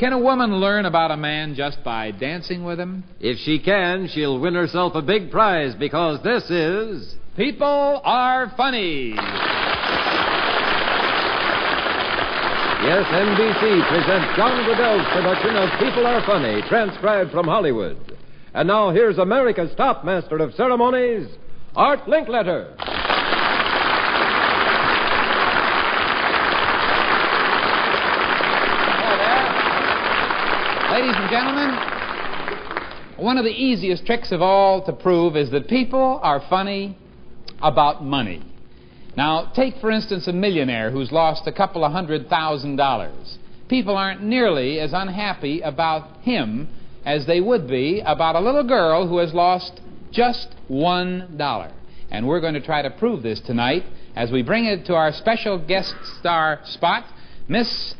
Can a woman learn about a man just by dancing with him? If she can, she'll win herself a big prize because this is... People Are Funny. Yes, NBC presents John Goodell's production of People Are Funny, transcribed from Hollywood. And now here's America's top master of ceremonies, Art Linkletter. Ladies and gentlemen, one of the easiest tricks of all to prove is that people are funny about money. Now, take, for instance, a millionaire who's lost a couple of $100,000. People aren't nearly as unhappy about him as they would be about a little girl who has lost just $1. And we're going to try to prove this tonight as we bring it to our special guest star spot, Miss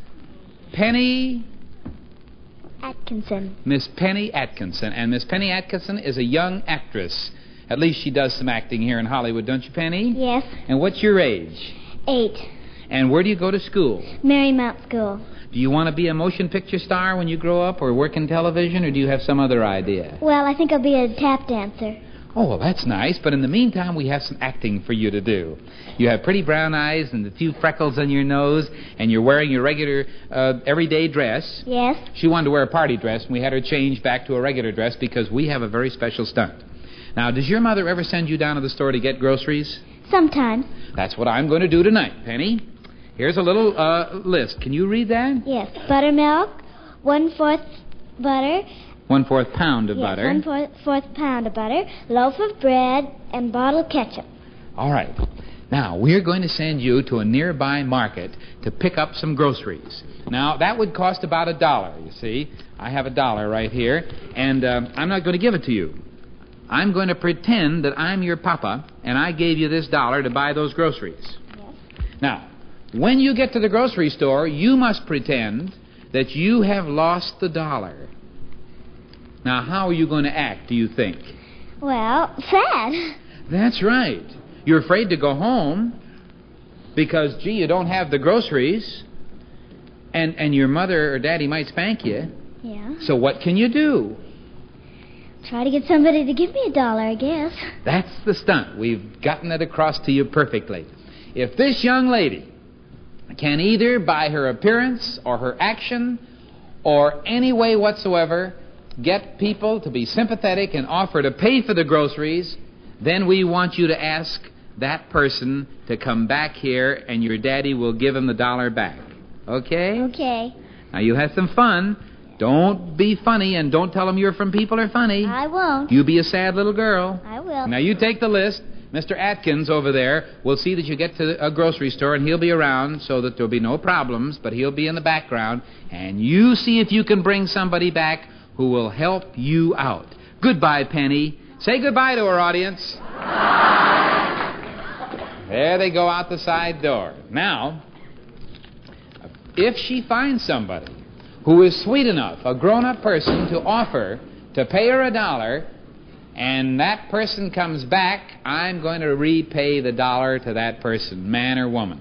Penny Atkinson. Miss Penny Atkinson. And Miss Penny Atkinson is a young actress. At least she does some acting here in Hollywood, don't you, Penny? Yes. And what's your age? 8. And where do you go to school? Marymount School. Do you want to be a motion picture star when you grow up or work in television, or do you have some other idea? Well, I think I'll be a tap dancer. Oh, well, that's nice, but in the meantime, we have some acting for you to do. You have pretty brown eyes and a few freckles on your nose, and you're wearing your regular, everyday dress. Yes. She wanted to wear a party dress, and we had her change back to a regular dress because we have a very special stunt. Now, does your mother ever send you down to the store to get groceries? Sometimes. That's what I'm going to do tonight, Penny. Here's a little list. Can you read that? Yes. Buttermilk, 1/4 butter. 1/4 pound of butter. 1/4 pound of butter, loaf of bread, and bottle ketchup. All right. Now, we're going to send you to a nearby market to pick up some groceries. Now, that would cost about $1, you see. I have $1 right here, and I'm not going to give it to you. I'm going to pretend that I'm your papa, and I gave you this $1 to buy those groceries. Yes. Now, when you get to the grocery store, you must pretend that you have lost the $1. Now, how are you going to act, do you think? Well, sad. That's right. You're afraid to go home because, gee, you don't have the groceries, and your mother or daddy might spank you. Yeah. So what can you do? Try to get somebody to give me $1, I guess. That's the stunt. We've gotten it across to you perfectly. If this young lady can either by her appearance or her action or any way whatsoever get people to be sympathetic and offer to pay for the groceries, then we want you to ask that person to come back here and your daddy will give him the $1 back. Okay? Okay. Now, you have some fun. Don't be funny and don't tell them you're from People Are Funny. I won't. You be a sad little girl. I will. Now, you take the list. Mr. Atkins over there will see that you get to a grocery store, and he'll be around so that there'll be no problems, but he'll be in the background. And you see if you can bring somebody back who will help you out. Goodbye, Penny. Say goodbye to our audience. There they go out the side door. Now, if she finds somebody who is sweet enough, a grown-up person, to offer to pay her $1, and that person comes back, I'm going to repay the $1 to that person, man or woman.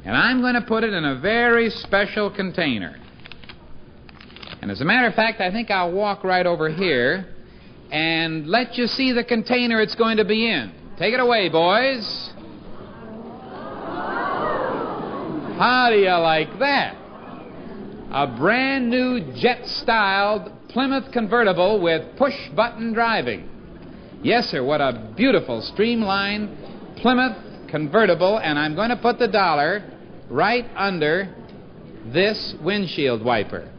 And I'm going to put it in a very special container. And as a matter of fact, I think I'll walk right over here and let you see the container it's going to be in. Take it away, boys. How do you like that? A brand new jet-styled Plymouth convertible with push-button driving. Yes, sir, what a beautiful, streamlined Plymouth convertible, and I'm going to put the $1 right under this windshield wiper.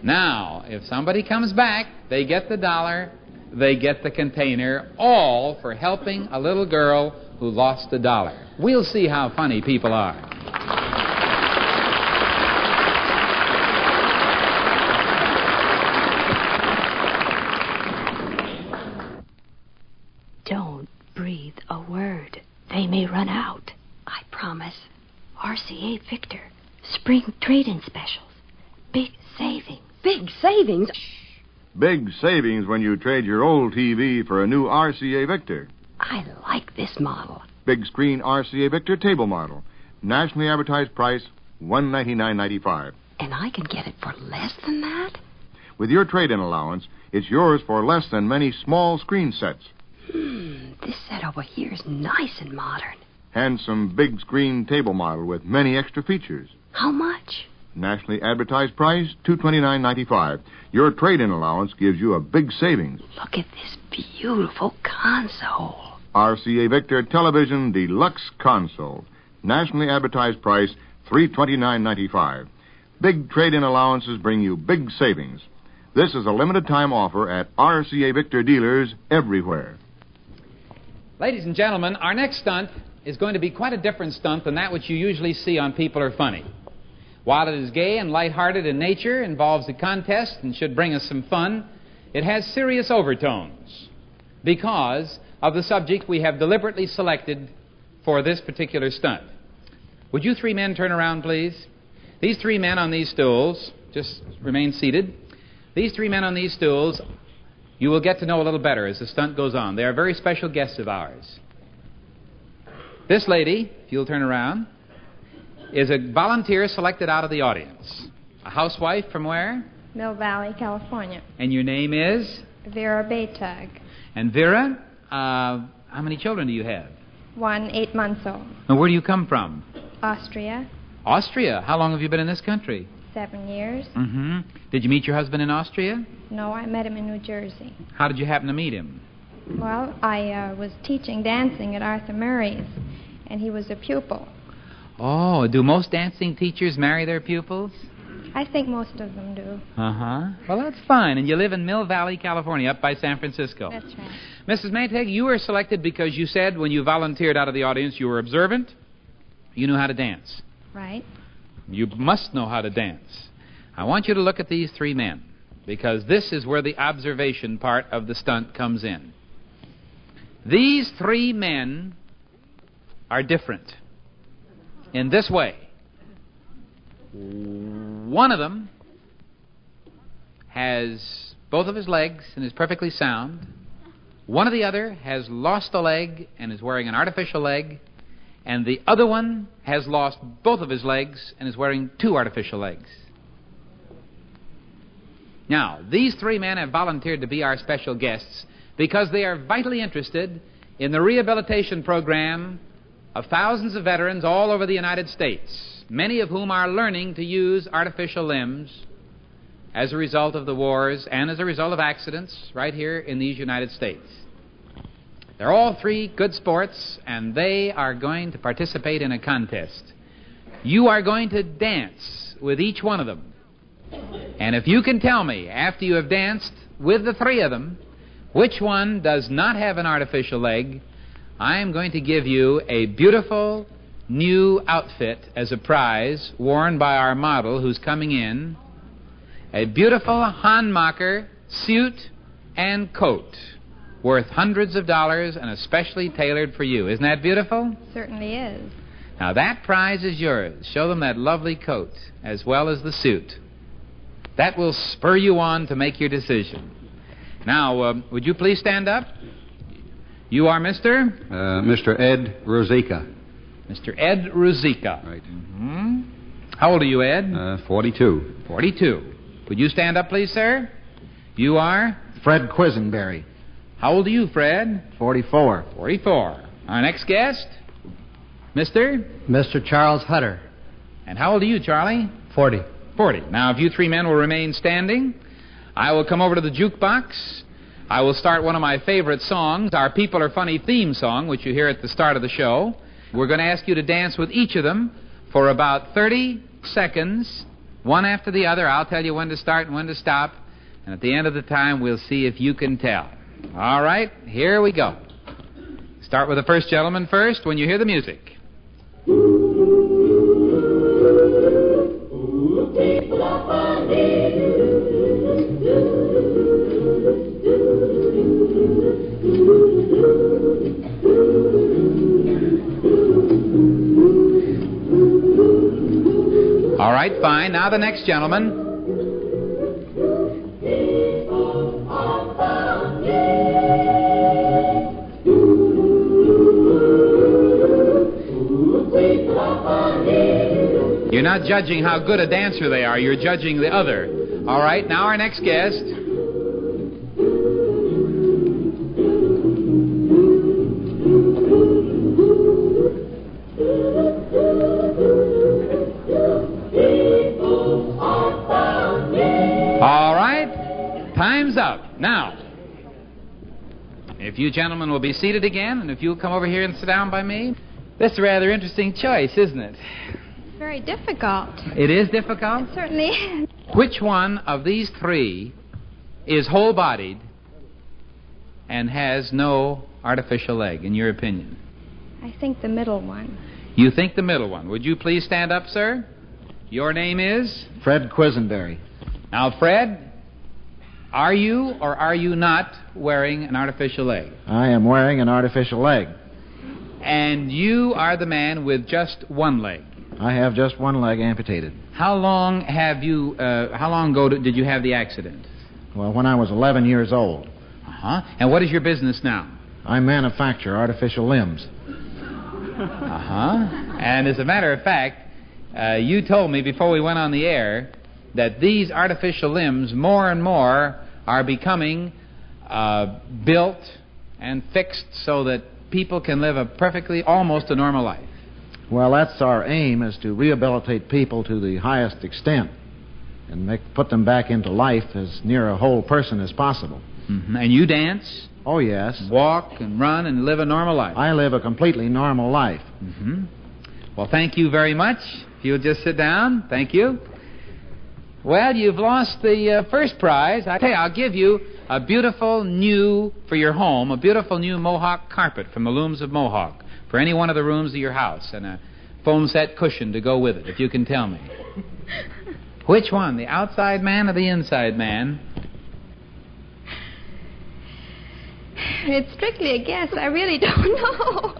Now, if somebody comes back, they get the $1, they get the container, all for helping a little girl who lost the $1. We'll see how funny people are. Don't breathe a word. They may run out. I promise. RCA Victor. Spring trade-in specials. Big savings. Big savings? Big savings when you trade your old TV for a new RCA Victor. I like this model. Big screen RCA Victor table model. Nationally advertised price, $199.95. And I can get it for less than that? With your trade-in allowance, it's yours for less than many small screen sets. This set over here is nice and modern. Handsome big screen table model with many extra features. How much? Nationally advertised price, $229.95. Your trade-in allowance gives you a big savings. Look at this beautiful console. RCA Victor Television Deluxe Console. Nationally advertised price, $329.95. Big trade-in allowances bring you big savings. This is a limited-time offer at RCA Victor dealers everywhere. Ladies and gentlemen, our next stunt is going to be quite a different stunt than that which you usually see on People Are Funny. While it is gay and lighthearted in nature, involves a contest, and should bring us some fun, it has serious overtones because of the subject we have deliberately selected for this particular stunt. Would you three men turn around, please? These three men on these stools, just remain seated. These three men on these stools, you will get to know a little better as the stunt goes on. They are very special guests of ours. This lady, if you'll turn around, is a volunteer selected out of the audience. A housewife from where? Mill Valley, California. And your name is? Vera Baytag. And Vera, how many children do you have? 1, 8 months old. And where do you come from? Austria, Austria. How long have you been in this country? 7 years. Mm-hmm. Did you meet your husband in Austria? No, I met him in New Jersey. How did you happen to meet him? Well, I was teaching dancing at Arthur Murray's, and he was a pupil. Oh, do most dancing teachers marry their pupils? I think most of them do. Uh-huh. Well, that's fine. And you live in Mill Valley, California, up by San Francisco. That's right. Mrs. Maytag, you were selected because you said when you volunteered out of the audience you were observant, you knew how to dance. Right. You must know how to dance. I want you to look at these three men, because this is where the observation part of the stunt comes in. These three men are different in this way. One of them has both of his legs and is perfectly sound. One of the other has lost a leg and is wearing an artificial leg. And the other one has lost both of his legs and is wearing 2 artificial legs. Now, these three men have volunteered to be our special guests because they are vitally interested in the rehabilitation program of thousands of veterans all over the United States, many of whom are learning to use artificial limbs as a result of the wars and as a result of accidents right here in these United States. They're all three good sports, and they are going to participate in a contest. You are going to dance with each one of them. And if you can tell me, after you have danced with the three of them, which one does not have an artificial leg, I am going to give you a beautiful new outfit as a prize worn by our model who's coming in. A beautiful Hanmacher suit and coat worth hundreds of dollars and especially tailored for you. Isn't that beautiful? Certainly is. Now, that prize is yours. Show them that lovely coat as well as the suit. That will spur you on to make your decision. Now, would you please stand up? You are Mr.? Mr. Ed Rosica. Mr. Ed Rosica. Right. Mm-hmm. How old are you, Ed? 42. 42. Would you stand up, please, sir? You are? Fred Quisenberry. How old are you, Fred? 44. 44. Our next guest? Mr.? Mr. Charles Hutter. And how old are you, Charlie? 40. 40. Now, if you three men will remain standing, I will come over to the jukebox. I will start one of my favorite songs, our People Are Funny theme song, which you hear at the start of the show. We're going to ask you to dance with each of them for about 30 seconds, one after the other. I'll tell you when to start and when to stop. And at the end of the time, we'll see if you can tell. All right, here we go. Start with the first gentleman first when you hear the music. All right, fine. Now the next gentleman. You're not judging how good a dancer they are. You're judging the other. All right, now our next guest. All right, time's up. Now, if you gentlemen will be seated again, and if you'll come over here and sit down by me. This is a rather interesting choice, isn't it? Very difficult. It is difficult? It certainly is. Which one of these three is whole-bodied and has no artificial leg, in your opinion? I think the middle one. You think the middle one. Would you please stand up, sir? Your name is? Fred Quisenberry. Now, Fred, are you or are you not wearing an artificial leg? I am wearing an artificial leg. And you are the man with just one leg. I have just one leg amputated. How long ago did you have the accident? Well, when I was 11 years old. Uh-huh. And what is your business now? I manufacture artificial limbs. Uh-huh. And as a matter of fact, you told me before we went on the air that these artificial limbs more and more are becoming built and fixed so that people can live almost a normal life. Well, that's our aim, is to rehabilitate people to the highest extent and put them back into life as near a whole person as possible. Mm-hmm. And you dance? Oh, yes. Walk and run and live a normal life? I live a completely normal life. Mm-hmm. Well, thank you very much. If you'll just sit down. Thank you. Well, you've lost the first prize. I tell you, I'll give you a beautiful new, for your home, a beautiful new Mohawk carpet from the looms of Mohawk for any one of the rooms of your house, and a foam set cushion to go with it, if you can tell me. Which one, the outside man or the inside man? It's strictly a guess. I really don't know.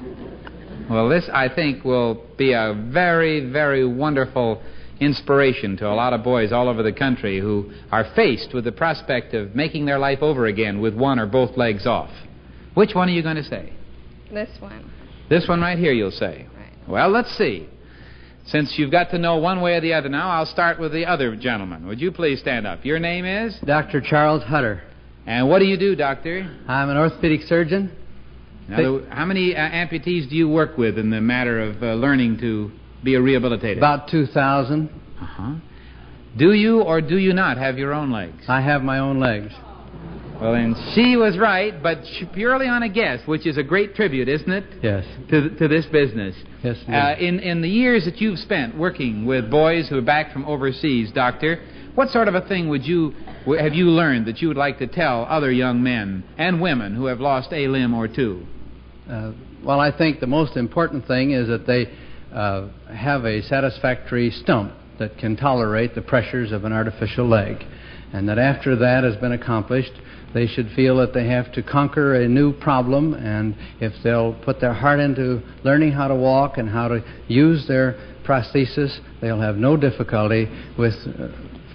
Well, this, I think, will be a very, very wonderful inspiration to a lot of boys all over the country who are faced with the prospect of making their life over again with one or both legs off. Which one are you going to say? This one. This one right here, you'll say. Right. Well, let's see. Since you've got to know one way or the other now, I'll start with the other gentleman. Would you please stand up? Your name is? Dr. Charles Hutter. And what do you do, doctor? I'm an orthopedic surgeon. Now, how many amputees do you work with in the matter of learning to be a rehabilitator? About 2,000. Uh-huh. Do you or do you not have your own legs? I have my own legs. Well, then she was right, but purely on a guess, which is a great tribute, isn't it? Yes. To this business. Yes. In the years that you've spent working with boys who are back from overseas, doctor, what sort of a thing have you learned that you would like to tell other young men and women who have lost a limb or two? Well, I think the most important thing is that they have a satisfactory stump that can tolerate the pressures of an artificial leg, and that after that has been accomplished, they should feel that they have to conquer a new problem, and if they'll put their heart into learning how to walk and how to use their prosthesis, they'll have no difficulty with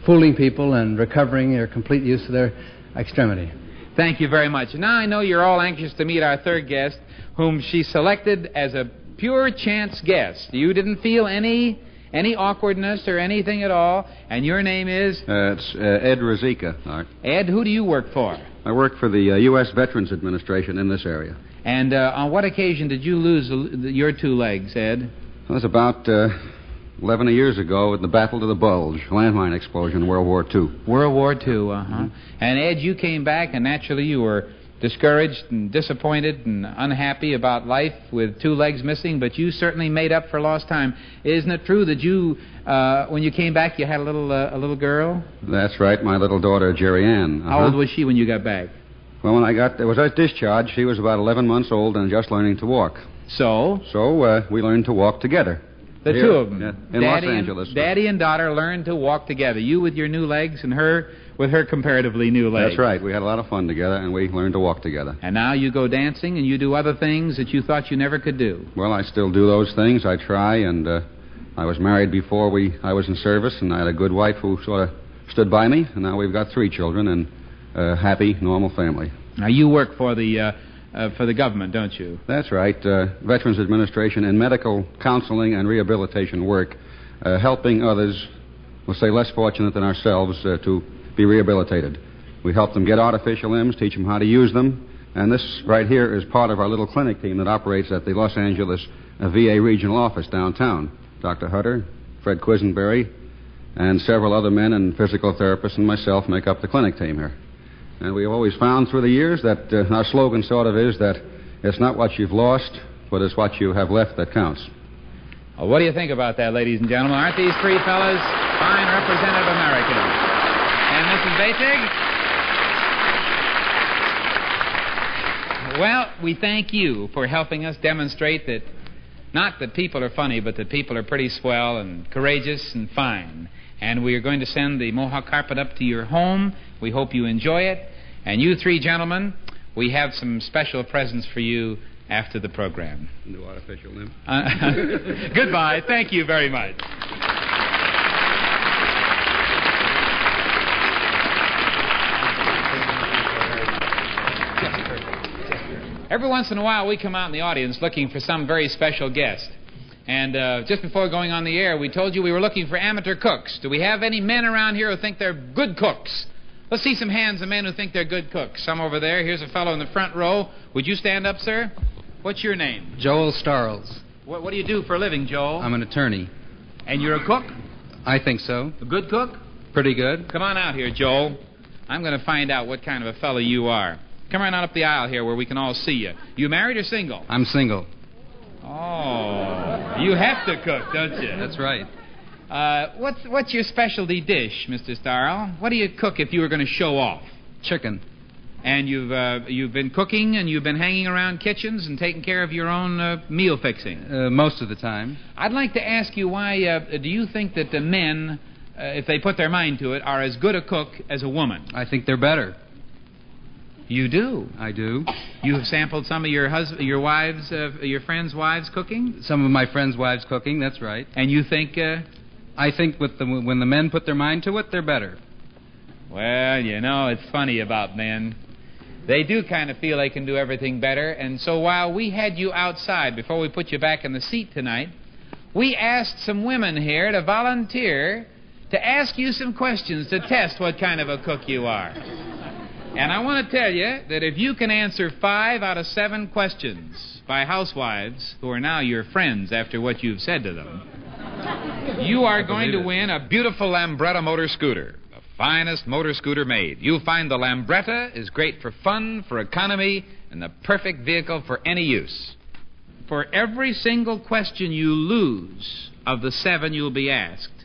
fooling people and recovering their complete use of their extremity. Thank you very much. Now I know you're all anxious to meet our third guest, whom she selected as a pure chance guest. You didn't feel any awkwardness or anything at all, and your name is? It's Ed Rosika, Art. Ed, who do you work for? I work for the U.S. Veterans Administration in this area. And on what occasion did you lose your two legs, Ed? It was about 11 years ago at the Battle to the Bulge, landmine explosion in World War II. World War II, uh-huh. Mm-hmm. And, Ed, you came back, and naturally you were discouraged and disappointed and unhappy about life with two legs missing, but you certainly made up for lost time. Isn't it true that you, when you came back, you had a little girl? That's right, my little daughter, Jerry Ann. Uh-huh. How old was she when you got back? Well, when I was discharged, she was about 11 months old and just learning to walk. So? So we learned to walk together. The two of them. In Los Angeles. Daddy and daughter learned to walk together. You with your new legs and her with her comparatively new legs. That's right. We had a lot of fun together, and we learned to walk together. And now you go dancing and you do other things that you thought you never could do. Well, I still do those things. I try, and I was married before I was in service, and I had a good wife who sort of stood by me, and now we've got 3 children and a happy, normal family. Now, you work for the government, don't you? That's right. Veterans Administration and medical counseling and rehabilitation work helping others, we'll say less fortunate than ourselves, to be rehabilitated. We help them get artificial limbs, teach them how to use them, and this right here is part of our little clinic team that operates at the Los Angeles VA regional office downtown. Dr. Hutter, Fred Quisenberry, and several other men and physical therapists and myself make up the clinic team here. And we've always found through the years that our slogan sort of is that it's not what you've lost, but it's what you have left that counts. Well, what do you think about that, ladies and gentlemen? Aren't these three fellas fine representative Americans? And Mrs. Batig? Well, we thank you for helping us demonstrate that not that people are funny, but that people are pretty swell and courageous and fine. And we are going to send the Mohawk carpet up to your home. We hope you enjoy it. And you three gentlemen, we have some special presents for you after the program. No artificial limb. Goodbye. Thank you very much. Every once in a while, we come out in the audience looking for some very special guest. And just before going on the air, we told you we were looking for amateur cooks. Do we have any men around here who think they're good cooks? Let's see some hands of men who think they're good cooks. Some over there. Here's a fellow in the front row. Would you stand up, sir? What's your name? Joel Starles. What do you do for a living, Joel? I'm an attorney. And you're a cook? I think so. A good cook? Pretty good. Come on out here, Joel. I'm going to find out what kind of a fellow you are. Come right on up the aisle here where we can all see you. You married or single? I'm single. Oh, you have to cook, don't you? That's right. What's your specialty dish, Mr. Starl? What do you cook if you were going to show off? Chicken. And you've been cooking and you've been hanging around kitchens and taking care of your own meal fixing? Most of the time. I'd like to ask you why do you think that the men, if they put their mind to it, are as good a cook as a woman? I think they're better. You do? I do. You have sampled some of your your friends' wives' cooking? Some of my friends' wives' cooking, that's right. And you think... I think when the men put their mind to it, they're better. Well, you know, it's funny about men. They do kind of feel they can do everything better, and so while we had you outside before we put you back in the seat tonight, we asked some women here to volunteer to ask you some questions to test what kind of a cook you are. And I want to tell you that if you can answer 5 out of 7 questions by housewives who are now your friends after what you've said to them, you are going to win a beautiful Lambretta motor scooter, the finest motor scooter made. You'll find the Lambretta is great for fun, for economy, and the perfect vehicle for any use. For every single question you lose of the 7 you'll be asked,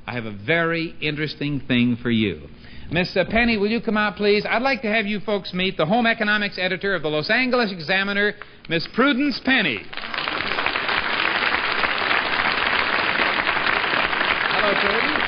I have a very interesting thing for you. Miss Penny, will you come out, please? I'd like to have you folks meet the home economics editor of the Los Angeles Examiner, Miss Prudence Penny. Hello, Prudence.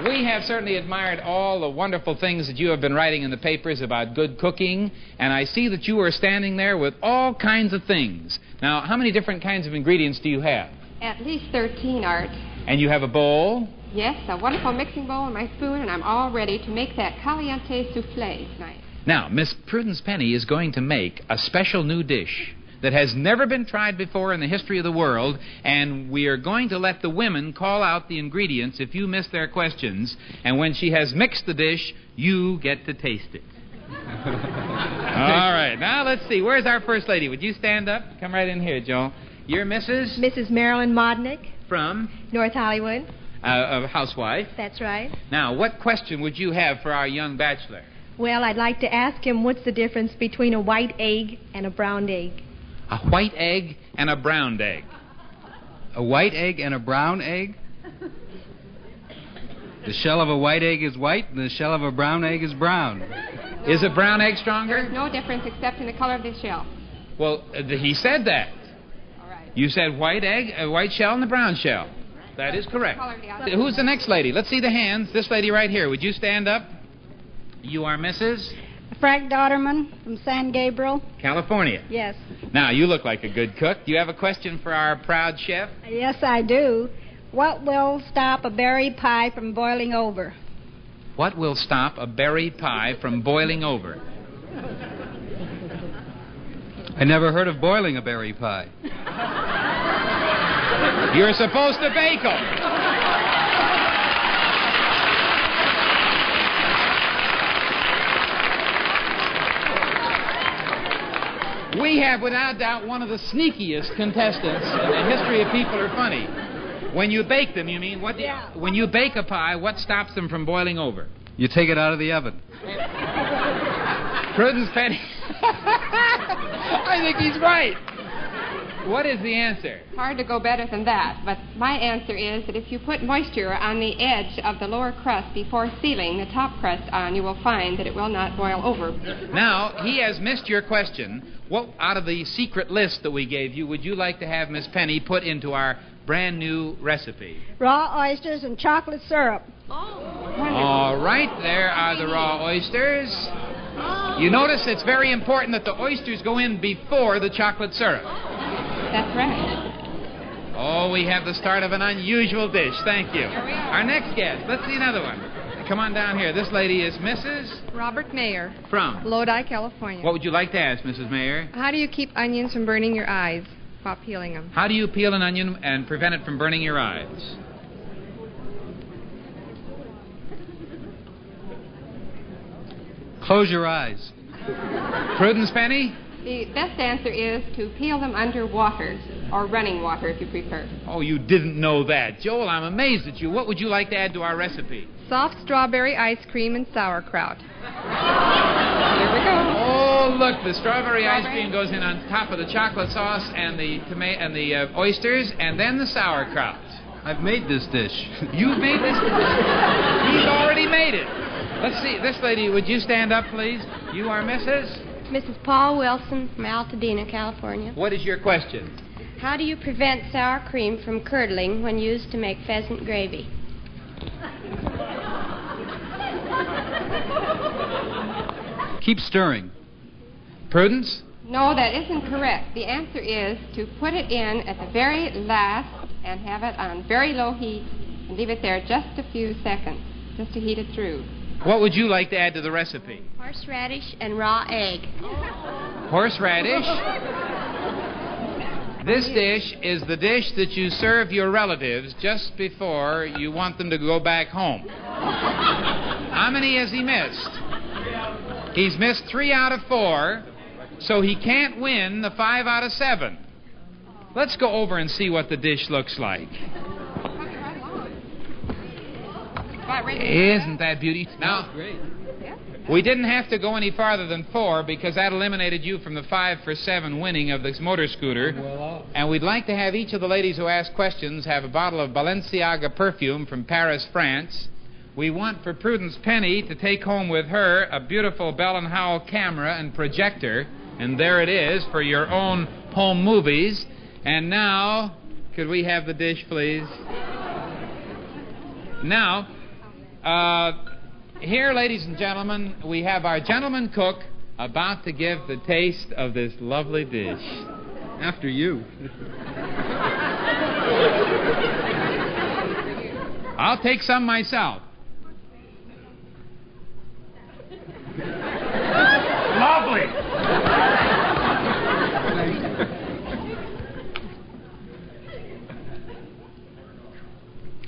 We have certainly admired all the wonderful things that you have been writing in the papers about good cooking, and I see that you are standing there with all kinds of things. Now, how many different kinds of ingredients do you have? At least 13, Art. And you have a bowl? Yes, a wonderful mixing bowl and my spoon, and I'm all ready to make that caliente souffle tonight. Now, Miss Prudence Penny is going to make a special new dish that has never been tried before in the history of the world, and we are going to let the women call out the ingredients if you miss their questions, and when she has mixed the dish, you get to taste it. All right, now let's see. Where's our first lady? Would you stand up? Come right in here, Joel. You're Mrs.? Mrs. Marilyn Modnick. From? North Hollywood. A housewife. That's right. Now, what question would you have for our young bachelor? Well, I'd like to ask him what's the difference between a white egg and a brown egg. A white egg and a brown egg. A white egg and a brown egg? The shell of a white egg is white, and the shell of a brown egg is brown. Is a brown egg stronger? There's no difference except in the color of the shell. Well, he said that. All right. You said white egg, a white shell, and a brown shell. That is correct. Who's the next lady? Let's see the hands. This lady right here. Would you stand up? You are Mrs.? Frank Dodderman from San Gabriel. California. Yes. Now, you look like a good cook. Do you have a question for our proud chef? Yes, I do. What will stop a berry pie from boiling over? What will stop a berry pie from boiling over? I never heard of boiling a berry pie. You're supposed to bake them. We have, without doubt, one of the sneakiest contestants in the history of People Are Funny. When you bake them, you mean? When you bake a pie, what stops them from boiling over? You take it out of the oven. Prudence Penny. I think he's right. What is the answer? Hard to go better than that, but my answer is that if you put moisture on the edge of the lower crust before sealing the top crust on, you will find that it will not boil over. Now, he has missed your question. What, out of the secret list that we gave you, would you like to have Miss Penny put into our brand new recipe? Raw oysters and chocolate syrup. All right, there are the raw oysters. You notice it's very important that the oysters go in before the chocolate syrup. That's right. Oh, we have the start of an unusual dish. Thank you. Our next guest. Let's see another one. Come on down here. This lady is Mrs. Robert Mayer. From? Lodi, California. What would you like to ask, Mrs. Mayer? How do you keep onions from burning your eyes while peeling them? How do you peel an onion and prevent it from burning your eyes? Close your eyes. Prudence Penny? The best answer is to peel them under water, or running water if you prefer. Oh, you didn't know that. Joel, I'm amazed at you. What would you like to add to our recipe? Soft strawberry ice cream and sauerkraut. Here we go. Oh, look, the strawberry ice cream goes in on top of the chocolate sauce and the oysters, and then the sauerkraut. I've made this dish. You've made this dish? He's already made it. Let's see. This lady, would you stand up, please? You are Mrs.? Mrs. Paul Wilson from Altadena, California. What is your question? How do you prevent sour cream from curdling when used to make pheasant gravy? Keep stirring. Prudence? No, that isn't correct. The answer is to put it in at the very last and have it on very low heat and leave it there just a few seconds, just to heat it through. What would you like to add to the recipe? Horseradish and raw egg. Horseradish? This dish is the dish that you serve your relatives just before you want them to go back home. How many has he missed? He's missed 3 out of 4, so he can't win the 5 out of 7. Let's go over and see what the dish looks like. Isn't that beauty? Now, we didn't have to go any farther than 4 because that eliminated you from the 5 for 7 winning of this motor scooter. And we'd like to have each of the ladies who ask questions have a bottle of Balenciaga perfume from Paris, France. We want for Prudence Penny to take home with her a beautiful Bell & Howell camera and projector. And there it is for your own home movies. And now, could we have the dish, please? Now, here, ladies and gentlemen, we have our gentleman cook about to give the taste of this lovely dish. After you. I'll take some myself. Lovely.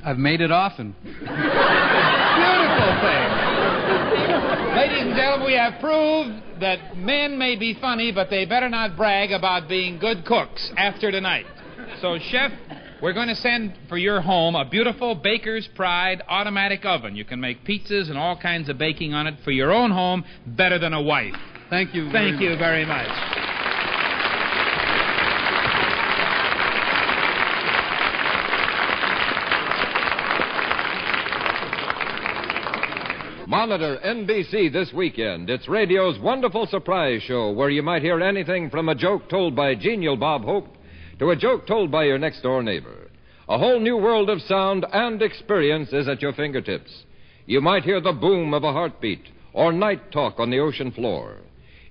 I've made it often. Beautiful thing. Ladies and gentlemen, we have proved that men may be funny, but they better not brag about being good cooks after tonight. So, Chef, we're going to send for your home a beautiful Baker's Pride automatic oven. You can make pizzas and all kinds of baking on it for your own home better than a wife. Thank you. Thank you very much. Monitor NBC this weekend. It's radio's wonderful surprise show where you might hear anything from a joke told by genial Bob Hope to a joke told by your next-door neighbor. A whole new world of sound and experience is at your fingertips. You might hear the boom of a heartbeat or night talk on the ocean floor.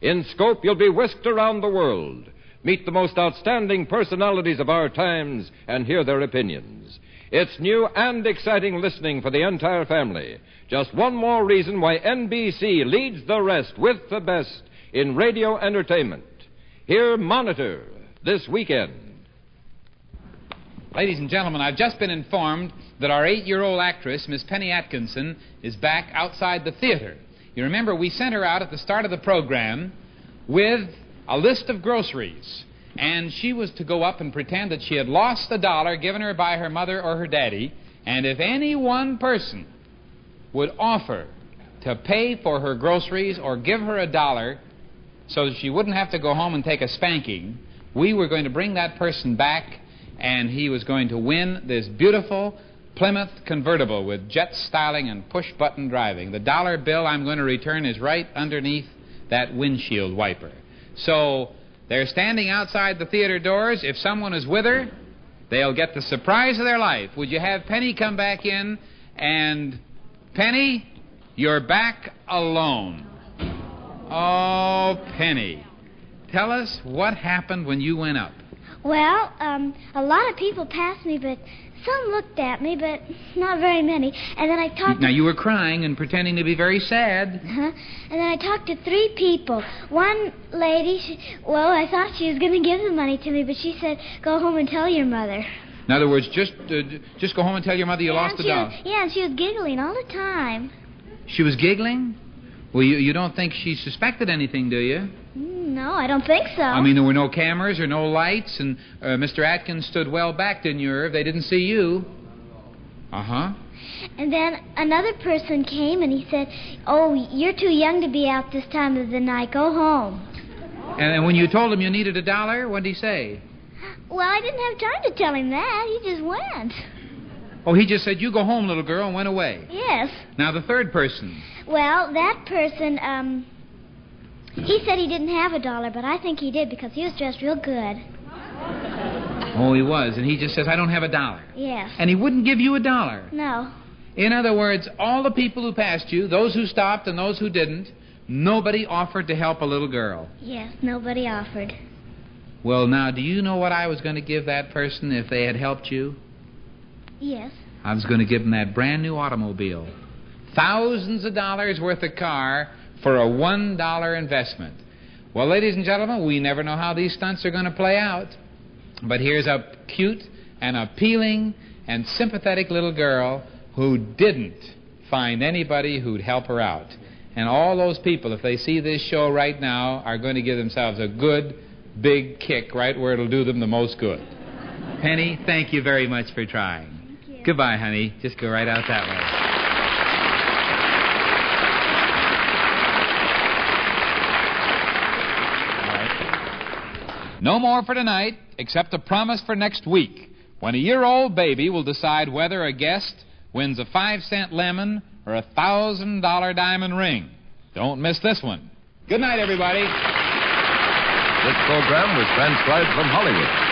In scope, you'll be whisked around the world. Meet the most outstanding personalities of our times and hear their opinions. It's new and exciting listening for the entire family. Just one more reason why NBC leads the rest with the best in radio entertainment. Hear Monitor this weekend. Ladies and gentlemen, I've just been informed that our 8-year-old actress, Miss Penny Atkinson, is back outside the theater. You remember, we sent her out at the start of the program with a list of groceries. And she was to go up and pretend that she had lost a dollar given her by her mother or her daddy. And if any one person would offer to pay for her groceries or give her a dollar so that she wouldn't have to go home and take a spanking, we were going to bring that person back, and he was going to win this beautiful Plymouth convertible with jet styling and push-button driving. The dollar bill I'm going to return is right underneath that windshield wiper. So they're standing outside the theater doors. If someone is with her, they'll get the surprise of their life. Would you have Penny come back in? And, Penny, you're back alone. Oh, Penny, tell us what happened when you went up. Well, a lot of people passed me, but some looked at me, but not very many. And then I talked Now, you were crying and pretending to be very sad. And then I talked to 3 people. One lady, I thought she was going to give the money to me, but she said, go home and tell your mother. In other words, just go home and tell your mother you lost the dollar. Yeah, and she was giggling all the time. She was giggling? Well, you don't think she suspected anything, do you? No, I don't think so. I mean, there were no cameras or no lights, and Mr. Atkins stood well back, didn't you, Irv? They didn't see you. Uh-huh. And then another person came, and he said, oh, you're too young to be out this time of the night. Go home. And when you told him you needed a dollar, what did he say? Well, I didn't have time to tell him that. He just went. Oh, he just said, you go home, little girl, and went away. Yes. Now, the third person. Well, that person, he said he didn't have a dollar, but I think he did because he was dressed real good. Oh, he was, and he just says, I don't have a dollar. Yes. And he wouldn't give you a dollar. No. In other words, all the people who passed you, those who stopped and those who didn't, nobody offered to help a little girl. Yes, nobody offered. Well, now, do you know what I was going to give that person if they had helped you? Yes. I was going to give them that brand new automobile. Thousands of dollars worth of car for a $1 investment. Well, ladies and gentlemen, we never know how these stunts are going to play out. But here's a cute and appealing and sympathetic little girl who didn't find anybody who'd help her out. And all those people, if they see this show right now, are going to give themselves a good, big kick right where it'll do them the most good. Penny, thank you very much for trying. Thank you. Goodbye, honey. Just go right out that way. No more for tonight, except a promise for next week, when a year-old baby will decide whether a guest wins a 5-cent lemon or a $1,000 diamond ring. Don't miss this one. Good night, everybody. This program was transcribed from Hollywood.